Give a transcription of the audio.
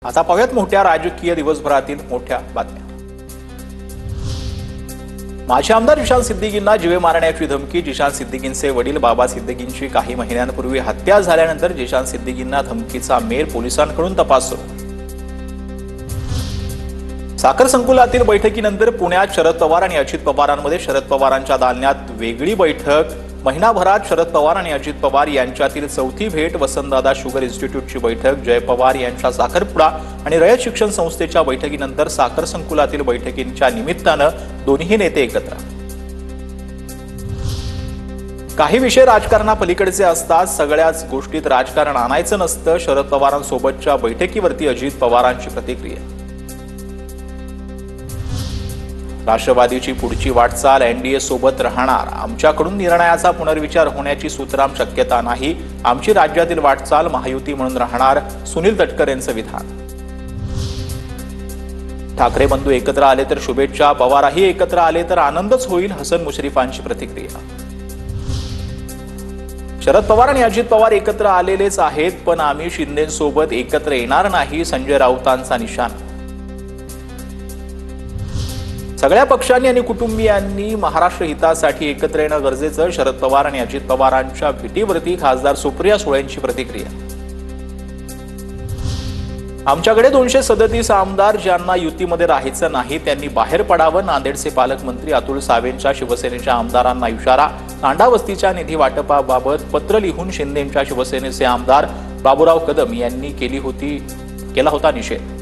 आता पाहूयात मोठ्या राजकीय दिवसभरातील मोठ्या बातम्या। माजी आमदार जिशान सिद्दीकींना जीवे मारण्याची धमकी। जिशान सिद्दीकींचे वडील बाबा सिद्दीकींची काही महिन्यांपूर्वी हत्या झाल्यानंतर जिशान सिद्दीकींना धमकीचा मेल पोलिसांकडून तपास सुरू। साखर संकुलातील बैठकीनंतर पुण्यात शरद पवार आणि अजित पवारांमध्ये शरद पवारांच्या दालनात वेगळी बैठक। महिनाभरात शरद पवार आणि अजित पवार यांच्यातील चौथी भेट। वसंतदादा शुगर इन्स्टिट्यूटची बैठक। जय पवार यांच्या साखरपुडा आणि रयत शिक्षण संस्थेच्या बैठकीनंतर साखर संकुलातील बैठकींच्या निमित्तानं दोन्ही नेते एकत्र। काही विषय राजकारणापलीकडचे असतात, सगळ्याच गोष्टीत राजकारण आणायचं नसतं। शरद पवारांसोबतच्या बैठकीवरती अजित पवारांची प्रतिक्रिया। राष्ट्रवादीची पुढची वाटचाल एनडीए सोबत राहणार। आमच्याकडून निर्णयाचा पुनर्विचार होण्याची सुतराम शक्यता नाही। आमची राज्यातील वाटचाल महायुती म्हणून राहणार। सुनील तटकर यांचं विधान। ठाकरे बंधू एकत्र आले तर शुभेच्छा, पवारही एकत्र आले तर आनंदच होईल। हसन मुश्रीफांची प्रतिक्रिया। शरद पवार आणि अजित पवार एकत्र आलेलेच आहेत, पण आम्ही शिंदेंसोबत एकत्र येणार नाही। संजय राऊतांचा निशाणा। सगळ्या पक्षांनी आणि कुटुंबियांनी महाराष्ट्र हितासाठी एकत्र येणं गरजेचं। शरद पवार आणि अजित पवारांच्या भेटीवरती खासदार सुप्रिया सुळेंची प्रतिक्रिया। आमच्याकडे 237 आमदार, ज्यांना युतीमध्ये राहायचं नाही त्यांनी बाहेर पडावं। नांदेडचे पालकमंत्री अतुल सावेंचा शिवसेनेच्या आमदारांना इशारा। तांडा वस्तीच्या निधी वाटपाबाबत पत्र लिहून शिंदेंच्या शिवसेनेचे आमदार बाबूराव कदम यांनी केला होता निषेध।